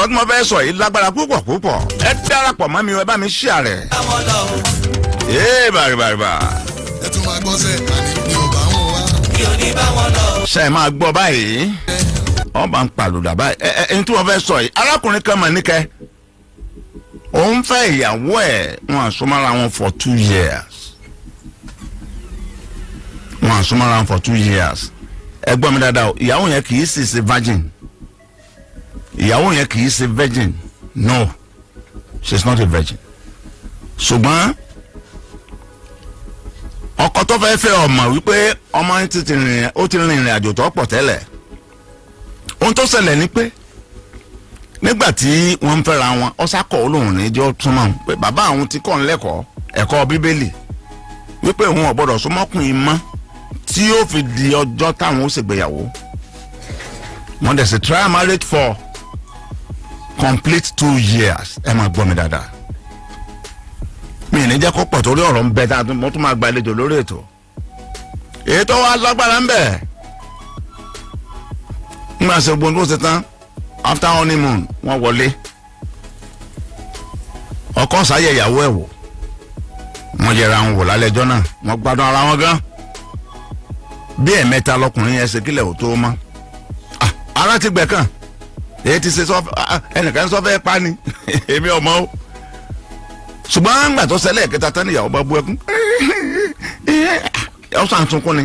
ọ̀rọ̀ tí mo fẹ́ sọ yìí lágbára púpọ̀ ẹ darapọ̀ mọ́ mi ẹ bá mi share rẹ̀. Bàrìbàrìbà. ẹ tún máa gbọ́ sẹ́ àní mi ò bá wọn wá. mi ò ní bá wọn lọ. ṣe é máa gbọ́ báyìí wọ́n bá ń pàlùdà báyìí ẹni tí wọ́n fẹ́ sọ yìí arákùnrin kan mọ̀ níkẹ́ òun fẹ́ ìyàwó ẹ̀ wọn àsomọ́ra wọn for 2 years wọn àsomọ́ra wọn for 2 years ẹ gbọ́ mi dáadáa o ìyàwó yẹn kì í sì ṣe virgin ìyàwó yẹn kì í ṣe virgin no she is not a virgin ṣùgbọ́n ọkọ tó fẹ́ fẹ́ ọmọ wípé ọmọ yẹn ti rìn ìrìn àjò tó pọ̀ tẹ́lẹ̀ ohun tó ṣẹlẹ̀ ni pé nígbà tí wọ́n ń fẹ́ra wọn ọ̀sákọ̀ olóhùn níjọ́ túmọ̀ pé bàbá àwọn ti kọ́ ń lẹ́kọ̀ọ́ ẹ̀kọ́ bíbélì wípé òun ò gbọ́dọ̀ súnmọ́kùnrin mọ́ tí ó fi di ọjọ́ táwọn ó ṣègbéyàwó wọ́n dẹ̀ ṣe trial marriage for complete 2 years ẹ máa gbọ́ mi dáadáa mi ì ní jẹ́ kó pọ̀ torí ọ̀rọ̀ ń bẹ tá mo tún máa gba àlejò lórí ètò ètò wa lágbára ń bẹ nígbà tí gbogbo tó ṣe tán after honeymoon wọ́n wọlé ọkọ sáyẹ ìyàwó ẹ̀ wò wọ́n yẹra wọn wò lálẹ́ ẹjọ́ náà wọ́n gbádùn ara wọn gan bí ẹ̀mẹ́ta lọkùnrin yẹn ṣe kílẹ̀ ò tó mọ́ ara ti gbẹ̀ kàn èyí ti ṣe ẹnìkan sọ fẹ́ pa ni èmi ọmọ o ṣùgbọ́n ńgbà tó ṣẹlẹ̀ kẹta tán níyàwó bá bú ẹkún ó sàn sunkún ni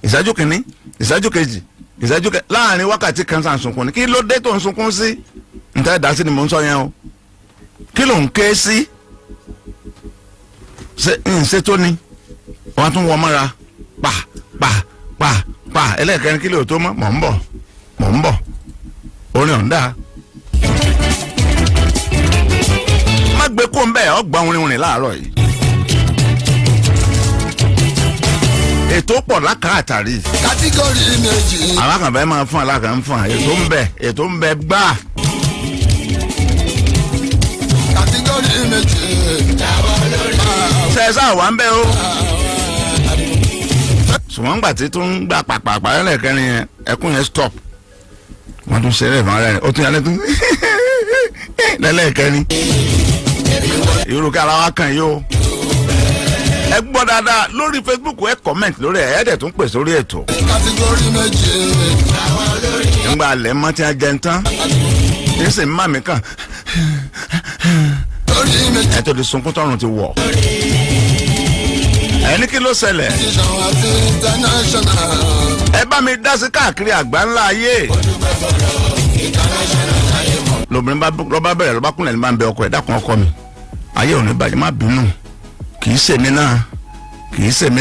ìṣẹ́jú kìíní ìṣẹ́jú kejì ìṣẹ́jú kẹ láàrin wákàtí kan sàn sunkún ni kí ló dé tó ń sunkún sí níta ìdásí ni mò ń sọ yẹn o kí ló ń ké sí ṣe tó ni wọ́n tún wọ́n mọ́ra pa ẹlẹ́ẹ̀kẹrin kí ló tó mọ́ mò ń bọ̀ orin ọ̀ndà má gbé kó ń bẹ́ẹ̀ ọgbà orin láàárọ̀ yìí ètò pọ̀ lákàtàrí kátígórì méjì. alákànbẹ́ máa fún alákàn ń fún ètò ń bẹ gbá. kátígórì méjì. sẹ́sà wà ń bẹ́ o ṣùgbọ́n gbà tí tó ń gbà pàpàpà ẹlẹ́kẹrin yẹn ẹkún yẹn stop wọ́n tún ṣeré ìfọ̀n rẹ̀ ó tún yálé tún lẹ́lẹ́kẹrin irú kí ara wa kàn yìí o ẹ gbọ́ dáadáa lórí Facebook ẹ comment lórí ẹ dẹ̀ tún pè sórí ètò. kátígórì méjì. nígbà alẹ́ mọ́ tí a jẹ ń tán ní sì ń má mi kàn ẹ tó di sunkún tọrùn ti wọ̀ ẹni kí ló ṣẹlẹ̀ ẹ bá mi dá sí káàkiri àgbá ńlá ayé lóbìnrin bá bẹ̀rẹ̀ ló bá kúnlẹ̀ ní bá ń bẹ ọkọ ẹ̀ dákun ọkọ mi ayé ò ní bàjẹ́ má bínú kì í ṣèmi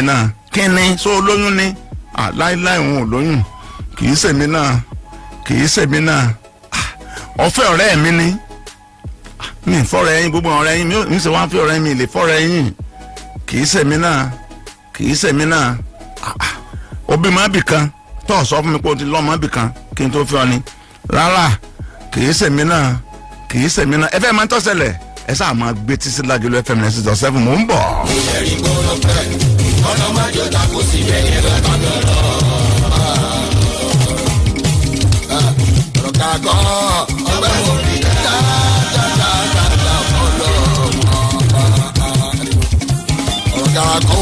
náà kí ni sọ olóyún ni láíláí òun ò lóyún kì í ṣèmi náà ọ̀fẹ́ ọ̀rẹ́ mi ni mi fọ́rọ̀ ẹyin gbogbo ọ̀rẹ́ yín mi ṣe wá fi ọ̀rẹ́ mi lè fọ́rọ̀ ẹyin kì í ṣèmi náà òbí má bì kan tó sọ fún mi pé o ti lọ́ má bì kan kí n tó fi ọ ni rárá kì í ṣèmi náà ẹ fẹ́ máa ń tọ́sẹ̀lẹ̀ ẹ sáà máa gbé títí lágẹ̀lú FM 96.7 mò ń bọ̀. ìṣẹ̀rí gbọ́dọ̀ pẹ́ ọ̀nà májò tako sí bẹ́ẹ̀ lọ́tọ̀ọ̀dọ̀ ọ̀rọ̀ kàgọ́ ọgbẹ́ mo rí dáadáa ọ̀rọ̀ kàgọ́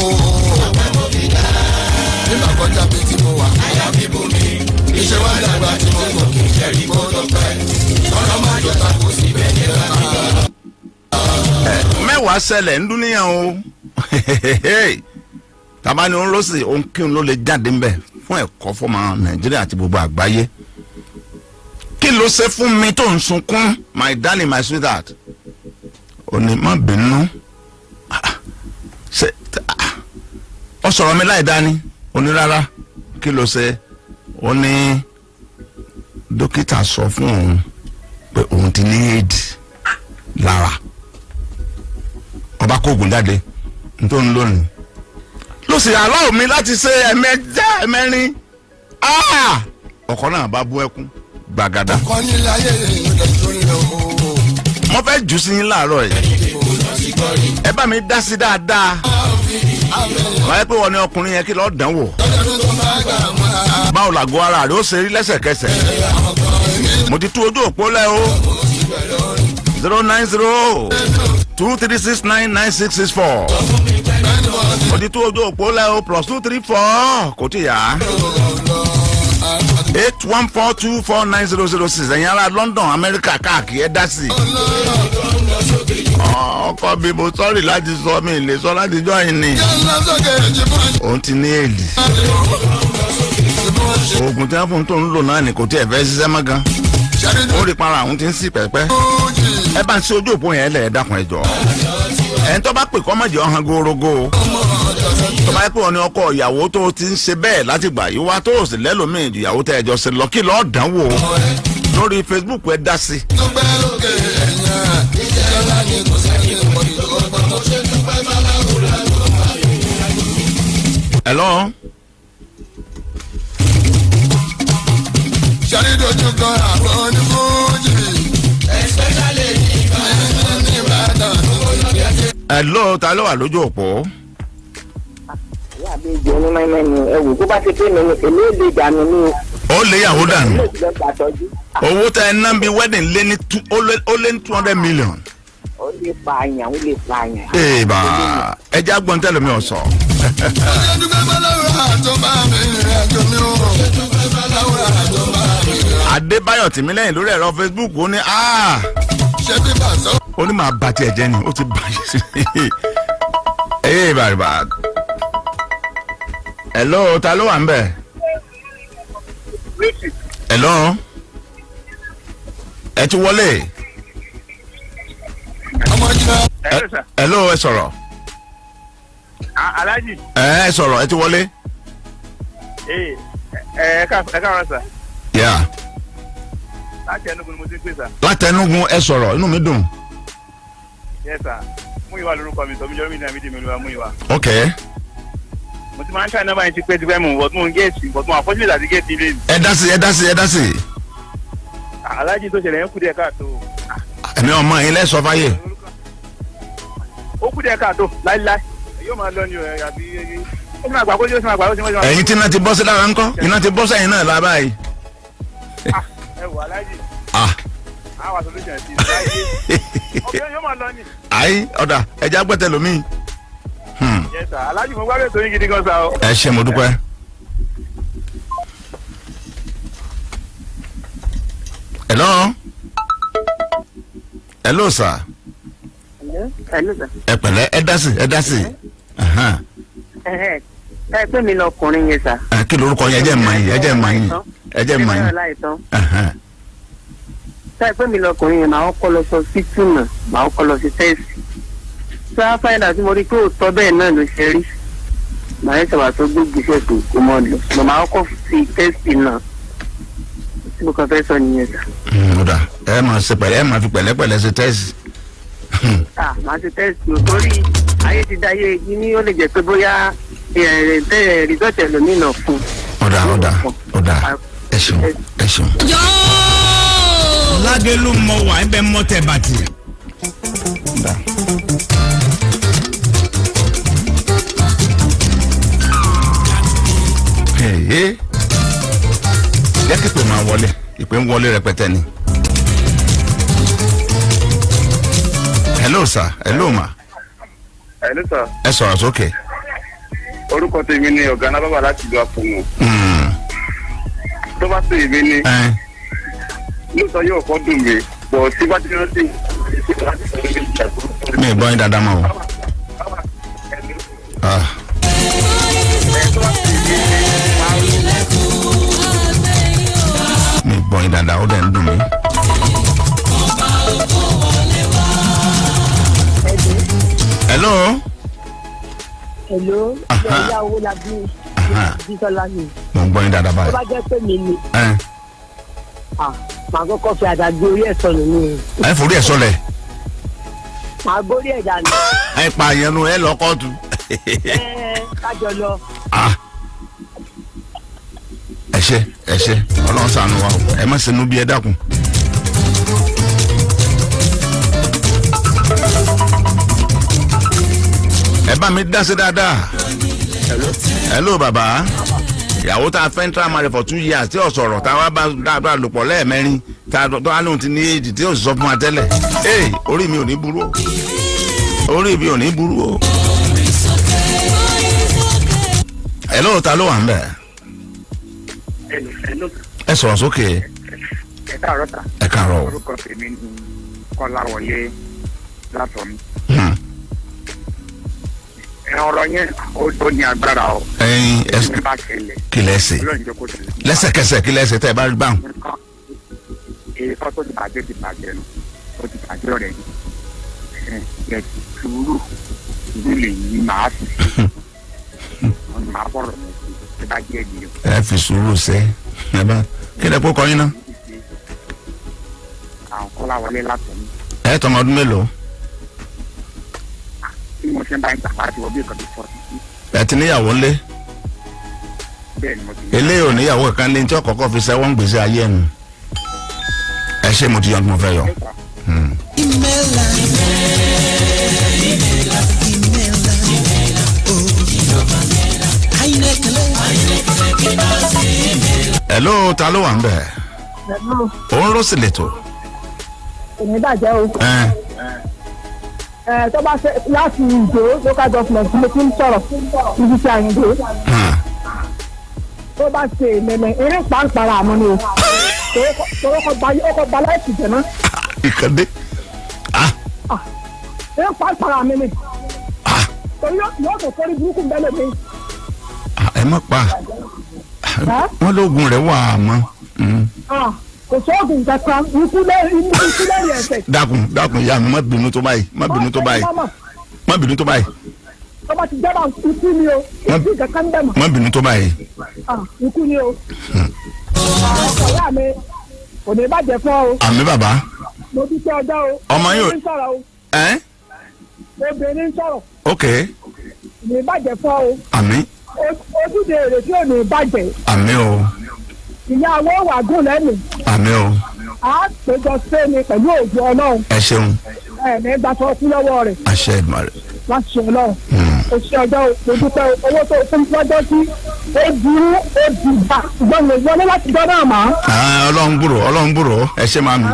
ọgbẹ́ mo rí dáadáa nígbà kọjá pé tí mo wà àyà mi bò mí iṣẹ́ wà dàgbà tí mo kò kí ìṣẹ̀rí gbọ́dọ̀ pẹ́ ọ̀nà májò tako sí bẹ́ẹ̀ lọ́tọ̀ọ̀dọ̀. mẹ́wàá ṣẹlẹ̀ ń dúníyàn o tàbá ni òun ló sì òun kí òun ló lè jáde ń bẹ̀ fún ẹ̀kọ́ fọmọ Nàìjíríà àti gbogbo àgbáyé kí ló ṣe fún mi tó ń sunkún my darling my sweetheart ò ní má bínú ọ sọ̀rọ̀ mi láì dání ó ní rárá kí ló ṣe ó ní dókítà sọ fún òun pé òun ti ní AIDS lára ọba kóògùn jáde nítorí lónìí ló sì aláwọ̀ mi láti ṣe ẹ̀mẹ́rin ọkọ náà bá bú ẹkún gbàgàdà. ọkọ nílé ayé ìrìnlẹ̀ sórí rẹ̀ o. mo fẹ́ jù sí yín láàárọ̀ yìí ẹ bá mi dá sí dáadáa wáyé pé wọ́n ní ọkùnrin yẹn kí lọ́ọ́ dán wò báwo làgọ́ ara rẹ̀ ó ṣe rí lẹ́sẹ̀kẹsẹ̀ mo ti tú ojú òpó lẹ́ o 090-236-99664. Odi tó ojú òpó lẹ́ o +234 kò tí yá. 8142490006 ẹ̀yin ará London Amẹ́ríkà káàkiri ẹ̀ dá sí. Ọkọ bí mo sọ́ọ̀rì láti sọ mi lè sọ láti jọ yìí ni. Òun ti ní èlì. Oògùn tí wọ́n fún tó ń lò náà ni kò tí ẹ̀ fẹ́ ṣiṣẹ́ mọ́ gan. Ó rí para àwọn tí ń sì pẹ́pẹ́. Ẹ bá ń ṣe ojú òpó yẹn lẹ̀ ẹ dákun ẹ jọ. Ẹni tó bá pè kọ́ mọ̀jẹ̀ ọ̀hán gorogo. Tó bá yẹ pé ọ̀ni ọkọ ìyàwó tó ti ń ṣe bẹ́ẹ̀ láti gbà yí wá tó o sì lẹ́lòmíì ìyàwó tẹ́ ẹ jọ ṣe lọ kí lọ́ọ́ dánwò lórí Facebook ẹ dá sí. Hello. Ṣàrídójú kan àwọn onífúnjì. Hello, ta ló wà lójú òpó? Ìyá mi jẹ́ ní mẹ́mẹ́ni ẹ̀wù tó bá ti pé mi ní èmi ò lè dànù ní. Ó lé ìyàwó dànù. Owó tẹ ẹ ná bí wedding lé ní ó lé ní 200 million. Ó lè pààyàn, ó lè pààyàn. Ee bá ẹ já gbọ́n tẹ́lẹ̀ mi ò sọ. Adébáyọ̀ Tìmílẹ́yìn lórí ẹ̀rọ Facebook ó ní ó ní máa bà tiẹ̀ jẹ́ ni ó ti bà yìí sí. Ee bàrìbà. Hello, ta ló wà ń bẹ̀? Hello. Ẹ ti wọlé. Hello, ẹ sọ̀rọ̀. Alhaji. Ẹ sọ̀rọ̀, ẹ ti wọlé. Ẹ káàárọ̀ sà. Yeah. Láti Enugu ni mo ti ń pè sà. Láti Enugu ẹ sọ̀rọ̀, inú mi dùn. Yes sà. Múyìwá lórúkọ mi, tọ́bí jọ́rọ́ mi ní àmì ìdí mi olúwa Múyìwá. Okay. Mo ti máa ń ṣàì nọ́mbà yẹn ti pẹ́ ti fẹ́ mú bọ́tún mú géètì bọ́tún àfọ́júlẹ̀ àti géètì ilé mi. Ẹ dá sí. Alhaji tó ṣẹlẹ̀ ń kú díẹ̀ káàtó. Ẹ̀mí ọmọ yín lẹ́sọ̀ fáyé. Ó kú díẹ̀ káàtó láíláí. Yóò máa lọ ní ọ̀rẹ́ àbí ó sì máa gbà kó yóò sì máa gbà ó sì máa gbà. Ẹ̀yin tí iná ti bọ́ sí lára ńkọ́? Iná ti bọ́ sẹ́yìn náà lábá yìí. Ẹ wò Alhaji. Àwọn solution ti láyé. Ọ̀gbẹ́ yóò máa lọ ní. Àyí ọ̀dà ẹja gbẹ́tẹ̀ lómi. Yes sà. Alhaji mo gbàgbé tó yín gidi gan sa o. Ẹ ṣé mo dúpẹ́. Hello sir. Ẹ pẹ̀lẹ́ ẹ dá sí. Ẹ pé mi lọkùnrin yẹn sà. Kí lorúkọ yẹn ẹ jẹ́ mọ̀ yín. Ẹ pé mi lọkùnrin yẹn màá kọ́ lọ sọ sí túnà màá kọ́ lọ sí tẹ́sì. Sọ fáìlà tí mo rí pé òótọ́ bẹ́ẹ̀ náà ló ṣe rí. Màá yẹ sọ̀rọ̀ tó gbógun iṣẹ́ tó kó mọ́ lọ. Màá kọ́ sí tẹ́sì náà. Tí mo kàn fẹ́ sọ nìyẹn sà. Ọ̀dà ẹ máa ṣe pẹ̀lẹ́ ẹ máa fi pẹ̀lẹ́pẹ̀lẹ́ ṣe tẹ́sì. Màá ṣe tẹ́sì o torí ayé ti dáyé ní ó lè jẹ́ pé bóyá rìsọ́ọ̀tì ẹlòmíràn fún. Ọ̀dà ẹ ṣeun. Lágẹ̀lú mọ wà ẹ bẹ mọ tẹ bàtì. Jẹ́ kí ìpè máa wọlé ìpè ń wọlé rẹpẹtẹ ni. Hello sir, hello ma. Hello sir. Ẹ sọ̀rọ̀ sókè. Orúkọ tèmi ni ọ̀gá Anábàbà láti ìlú Àpòmù. Tó bá tó èmi ni. Lóòótọ́ yóò kọ́ dùn mí, bọ̀ tí bá ti rántí. Mi ì gbọ́ yín dáadáa mọ́ o. Mi ì gbọ́ yín dáadáa ó dẹ̀ ń dùn mí. Hello. Ìyàwó la bí Bísọ́lá ni. Mo ń gbọ́ yín dáadáa báyìí. Tó bá jẹ́ pé mi ni. Màá kọ́kọ́ fi àdàgbé orí ẹ̀ sọnù ni. Ẹ forí ẹ̀ sọlẹ̀. Màá gbórí ẹ̀ dànù. Ẹ pa àyẹnu ẹ lọ kóòtù. Kájọ lọ. Ẹ ṣé Ọlọ́run ṣàánú wa o ẹ má ṣe nú bí ẹ dákun. Ẹ bá mi dá sí dáadáa. Hello bàbá. Ìyàwó tá a fẹ́ ń tra marry for 2 years tí ọ̀sọ̀rọ̀ tá a wá bá lòpọ̀ lẹ́ẹ̀mẹ́rin tá a lóun ti ní èjì tí ó sọ fún wa tẹ́lẹ̀ orí mi ò ní burú o orí mi ò ní burú o. hello ta ló wà ń bẹ̀. ẹ sọ̀rọ̀ sókè. ẹ káàárọ̀ ta. ẹ káàárọ̀. orúkọ tèmi ni Kọ́láwọlé látọ̀mí. ọ̀rọ̀ yẹn ó ní agbára o. ẹsẹ kí lẹsẹ lẹ́sẹ̀kẹsẹ̀ kí lẹsẹ tẹ ẹ bá rí báwọn. èyí kọ́ tó ti bàjẹ́ nù ó ti bàjẹ́ ọ̀rẹ́ yìí ẹ̀ sùúrù lè yí màá sì ọ̀nà máa bọ̀rọ̀ ẹ bá jẹ́ ẹ̀dì. ẹ fi sùúrù ṣe ẹ bá kí lẹ kó kọyìn náà. àwọn Kọ́láwọlé látọ̀mí. ẹ tọmọ ọdún mélòó. tí mo ṣe ń bá ń gbà láti wọ bí nǹkan tó sọ sí. ẹ ti níyàwó ńlé. bẹ́ẹ̀ ni mo ti ní. eléyìí ò níyàwó kan lé tí ọkọ̀ọ̀kọ̀ fi ṣẹ́wọ́n gbèsè ayé ẹnu. ẹ ṣe mo ti yan tí mo fẹ́ yọ. hello ta ló wà ń bẹ̀. òun ló sì lè tó. èmi bàjẹ́ o. tó bá ṣe láti ìjó local government ló ti ń sọ̀rọ̀ ibi tí àyìndó. tó bá ṣe mẹ̀mẹ̀ eré pàǹpàrà àmọ́ ni o. torí ọkọ̀ gba láìsí jẹ̀ náà. ìkàdé. eré pàǹpàrà àmì ni. torí yóò tó kọ́rí burúkú bẹ́lẹ̀ mi. ẹ má pa wọn lóògùn rẹ wà á mọ. kò sóògùn kankan ikú lẹ́yìn ẹsẹ̀. dákun ìyá mi má bínú tó báyìí má bínú tó báyìí má bínú tó báyìí. ọba ti jẹ́bà ikú ni o ikú kankan bẹ́ẹ̀ mọ̀. má bínú tó báyìí. ikú ni o. ọ̀rẹ́ mi kò ní bàjẹ́ fún ọ. àmì bàbá. mo ti tẹ ọjọ́ o. ọmọ yóò obìnrin sọ̀rọ̀ o. obìnrin sọ̀rọ̀. ok. ní bàjẹ́ fún ọ. àmì. ojúde èrè tí ò ní bàjẹ́. àmì o. ìyàwó wà gùn lẹ́nu. àmì o. a péjọ sẹ́ni pẹ̀lú òjò ọlọ́run. ẹ ṣeun. ní gbàtọ́ kú lọ́wọ́ rẹ̀. àṣẹ ìdùnnú rẹ. láti ṣe ọlọ́run. o ṣe ọjọ́ o dúpẹ́ owó tó fún lọ́jọ́ sí ó burú ó dìgbà ṣùgbọ́n mi wọlé láti jọ náà mọ́. ọlọ́run gbúrò ẹ ṣe máa mi.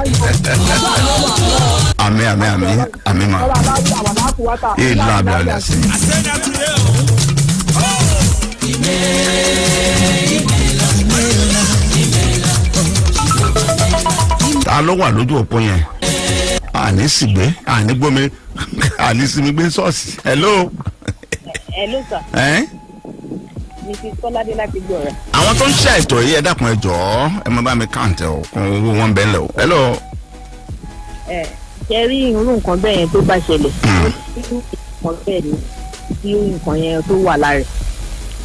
àmì ma. ìlànà abẹ́rẹ́ àṣẹ. ta ló wà lójú òpó yẹn àní sìgbé àní gbómi àní sinmi gbé ṣọ́ọ̀ṣì. hello. hello sir. mrs kọ́ládé láti gbọ́ rẹ̀. àwọn tó ń ṣe àìtọ́ yìí ẹ dákun ẹ jọ̀ọ́ ẹ má bá mi káǹtẹ̀ o kún owó wọn bẹ́ẹ̀ lẹ̀ o. hello. ṣe rí irú nǹkan bẹ́ẹ̀ yẹn tó bá ṣẹlẹ̀ ó ti nǹkan bẹ́ẹ̀ ni tí nǹkan yẹn tó wà lára ẹ̀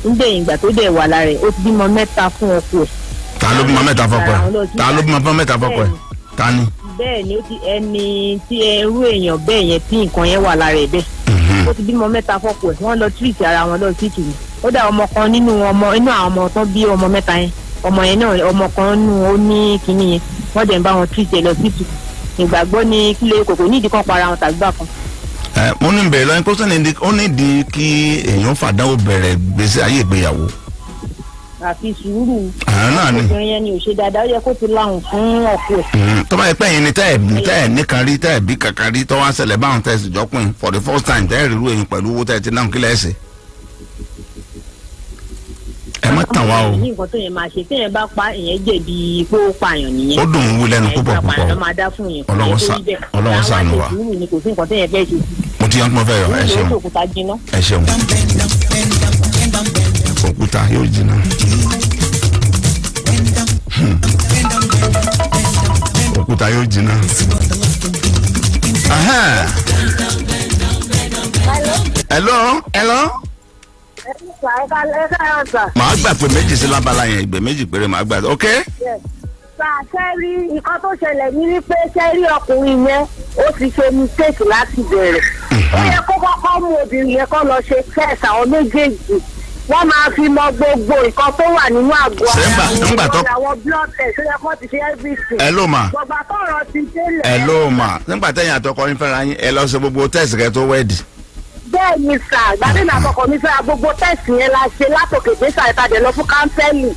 ń bẹ̀ ìgbà tó dẹ̀ wà lára ẹ̀ ó ti bímọ mẹ́ta fún ọkọ ẹ̀. ta ló bímọ mẹ́ta fọ́kọ ẹ̀ ta ló bímọ mẹ́ta fọ́kọ ẹ̀ ta ni. bẹ́ẹ̀ ni ó ti ẹni tí irú èèyàn bẹ́ẹ̀ yẹn tí nǹkan yẹn wà lára ẹ̀ bẹ́ẹ̀ ó ti bímọ mẹ́ta fọ́kọ ẹ̀ wọ́n lọ tírìtì ara wọn lọ sí ìtùnú ó dà ọmọ kan nínú àwọn ọmọ tó bí ọmọ mẹ́ta yẹn ọmọ yẹn náà ọmọ kan nínú ó ní kinní yẹn wọ́n dẹ̀ ń bá wọn tírìtì ẹ̀ lọ sí ìtùnú ìgbàgbọ́ ni kílé kòkò nídìí kan para wọn tàbí bákan. mo ní bẹ̀rẹ̀ lọ́yìn kó sẹ́ni ó nídìí kí èèyàn fàdánwò bẹ̀rẹ̀ gbèsè ayé ìgbéyàwó. àfi sùúrù náà ni obìnrin yẹn ni ò ṣe dáadáa ó yẹ kó ti láhùn fún ọkọ ẹ̀. tó bá yẹ pé ẹ̀yin ni tẹ́ ẹ̀ nìkan rí tẹ́ ẹ̀ bí kankan rí tọ́wọ́ ṣẹlẹ̀ báwọn tẹ́ ẹ̀ sì jọ́pin for the first time tẹ́ ẹ̀ rí irú èyí pẹ̀lú owó tẹ́ ẹ̀ ti náà kílẹ̀ ẹ̀sẹ̀. ẹ má tàn wá o. ní nǹkan tó yẹn máa ṣe téèyàn bá pa ìyẹn jẹ̀bi pé ó pààyàn nìyẹn. ó dùn ún wí lẹ́nu púpọ̀ púpọ̀ ọlọ́wọ́ ṣàánú wa. mo ti yan tí mo fẹ́ yọ ẹ ṣeun ẹ ṣeun òkúta yóò jiná. òkúta yóò jiná. hello. màá gbà pé méjì sí lábala yẹn ìgbẹ́ méjì péré màá gbà ok. sẹ́rí nǹkan tó ṣẹlẹ̀ ní wípé sẹ́rí ọkùnrin yẹn ó ti ṣe mistake láti bẹ̀rẹ̀ ó yẹ kó kọ́kọ́ mú obìnrin yẹn kó lọ ṣe test àwọn méjèèjì wọ́n máa fi mọ gbogbo nǹkan tó wà nínú àgọ́ ara wọn àwọn blood test ó yẹ kó ti ṣe everything. ẹ ló mà gbọ̀gbà tọ̀rọ̀ ti délẹ̀. ẹ ló mà nígbà tẹ̀yìn àtọkọ yín fẹ́ra yín ẹ lọ ṣe gbogbo test kẹ́ tó wẹ́ẹ̀dì. bẹ́ẹ̀ ni sà gbàdé náà àkọ́kọ́ mi fẹ́ra gbogbo test yẹn la ṣe látòkè dé sàìtàdé lọ fún kánsẹ́lì.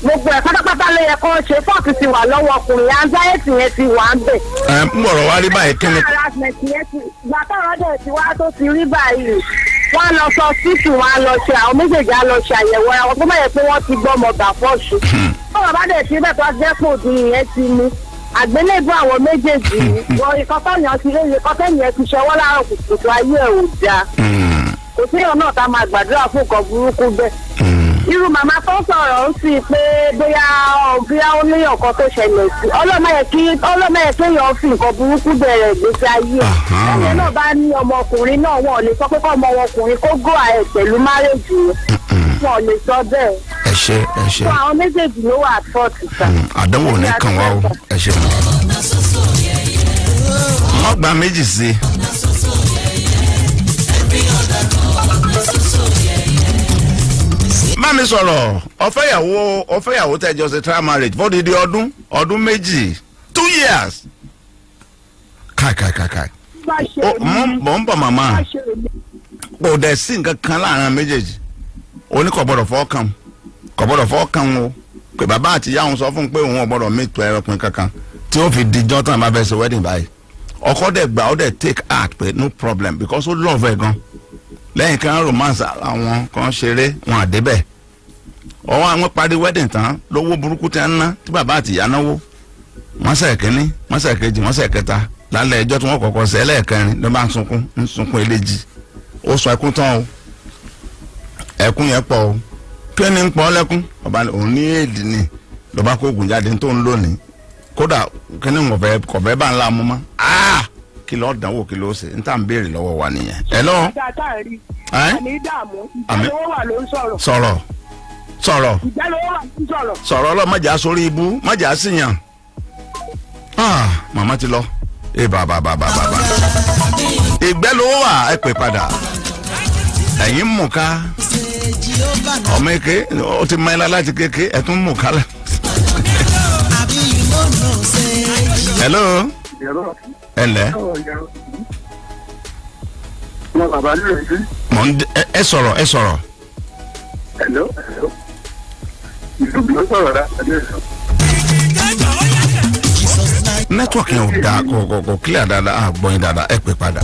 gbogbo ẹ̀ pátápátá ló yẹ kó ṣe fọ́ọ̀tì ti wà lọ́wọ́ ọkùnrin anxiety yẹn ti wà ń bẹ̀. ń bọ̀rọ̀ wá rí báyìí kí ni. harassment yẹn ti gbà tọ̀rọ̀ dẹ̀ ti wá tó ti rí báyìí wọ́n á lọ sọ síìtù wọn á lọ ṣe àwọn méjèèjì á lọ ṣe àyẹ̀wò ara wọn tó bá yẹ pé wọ́n ti gbọ́ ọmọ gbà fọ́ọ̀ṣù. bọ́ọ̀ bá dẹ̀ ti bẹ́ẹ̀ tó jẹ́ pé òdì yẹn ti ní àgbélébù àwọn méjèèjì wọ ìkọ́tọ̀yàn ti léyìn ìkọ́tọ̀yàn ti ṣọwọ́ láàárọ̀ kùtùkùtù ayé ẹ̀ ò dáa. kò sí ìyọ̀ náà tá a máa gbàdúrà fún nǹkan burúkú bẹ́ẹ̀. irú màmá tó sọ̀rọ̀ ń sì pé bóyá ó ní ọ̀kan tó ṣẹlẹ̀ sí ọlọ́mọ yẹ kéèyàn fi nǹkan burúkú bẹ̀rẹ̀ ìgbésí ayé ẹ̀. ẹ̀yẹ náà bá ní ọmọkùnrin náà wọn ò lè sọ pé kọ́ ọmọ ọkùnrin kó go ahead pẹ̀lú márèjì wọn ò lè sọ bẹ́ẹ̀. ẹ ṣe. fún àwọn méjèèjì ló wà at fault sà. àdánwò ní kàn wá o ẹ ṣe. wọ́n gba méjì sí i. má mi sọ̀rọ̀ ọ̀fẹ́yàwó tẹ̀jọ́ ṣe trial marriage fún odidi ọdún méjì 2 years. káì. mọ̀ ń bọ̀ màmá kò dẹ̀ sí nǹkan kan láàrin méjèèjì ó ní kò gbọ́dọ̀ fọ́ kàn o pé bàbá àti ìyá òun sọ fún un pé òun ò gbọ́dọ̀ mẹ́tò ẹ̀rọ̀pin kankan tí ó fi dijọ́ tán bá fẹ́ ṣe wedding báyìí ọkọ dẹ̀ gbà ó dẹ̀ take heart pé no problem because ó love ẹ̀ gan lẹ́yìn kan romance àwọn kan ṣeré wọn àdébẹ̀ ọwọ́ àwọn parí wedding tán lówó burúkú tẹ́ ń ná tí bàbá àti ìyá náwó wọ́n ṣe kínní wọ́n ṣe kejì wọ́n ṣe kẹta lálẹ́ ẹjọ́ tí wọ́n kọ́kọ́ ṣe ẹlẹ́ẹ̀kẹrin ló bá ń sunkún eléjì ó sọ ẹkún tán o ẹkún yẹn pọ̀ o kí ni ń pọ̀ lẹ́kún ọba òun ní èdè ni lọ́ba kó oògùn jáde tó ń lónìí kódà kí ni wọ́n fẹ́ kọ̀fẹ́ bá ń la mú mọ́ kí lọ́ọ́ dánwò kí ló ṣe ń tà ń béèrè lọ́wọ́ wa nìyẹn. ẹ lọ́wọ́. sọ̀rọ̀ ọlọ́ májà sórí ibú májà síyàn. màmá ti lọ bàbá ìgbẹ́ lówó wà ẹ pè padà ẹ̀yin mú ká ọmọ eke ó ti mẹ́lá láti kéke ẹ̀ tún mú ká lẹ̀. hello. ẹlẹ. ẹ sọ̀rọ̀. hello. ìlú ló sọ̀rọ̀ rà. nẹ́tíwọ̀kì yẹn ò dáa kò clear dáadáa àgbọ̀nyin dáadáa ẹ pè padà.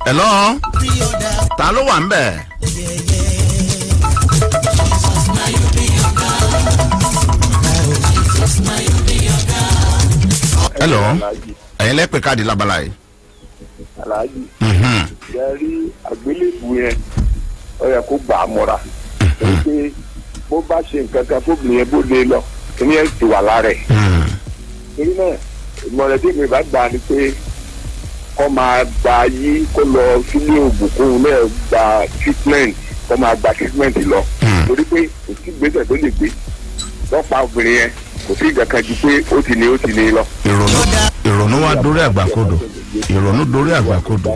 hello. ta ló wà ń bẹ̀. hello. ẹ̀yin lẹ́pẹ̀ káàdì lábala yìí. aláàjì. ṣe rí àgbélébùú yẹn ó yẹ kó gbà á mọ́ra. pé bó bá ṣe nǹkan kan fóbìnrin yẹn bó lé lọ kíní ẹ̀ ti wà lára ẹ̀. torí náà ìmọ̀ràn tí mi bá gbà ni pé kó máa gba yí kó lọ sílé òògùn kóun náà gba treatment kó máa gba treatment lọ. torí pé kò sí ìgbésẹ̀ tó lè gbé lọ́pàá obìnrin yẹn kò sí ìgbàkan ju pé ó ti ní lọ. ìrònú wa dórí àgbàkodò.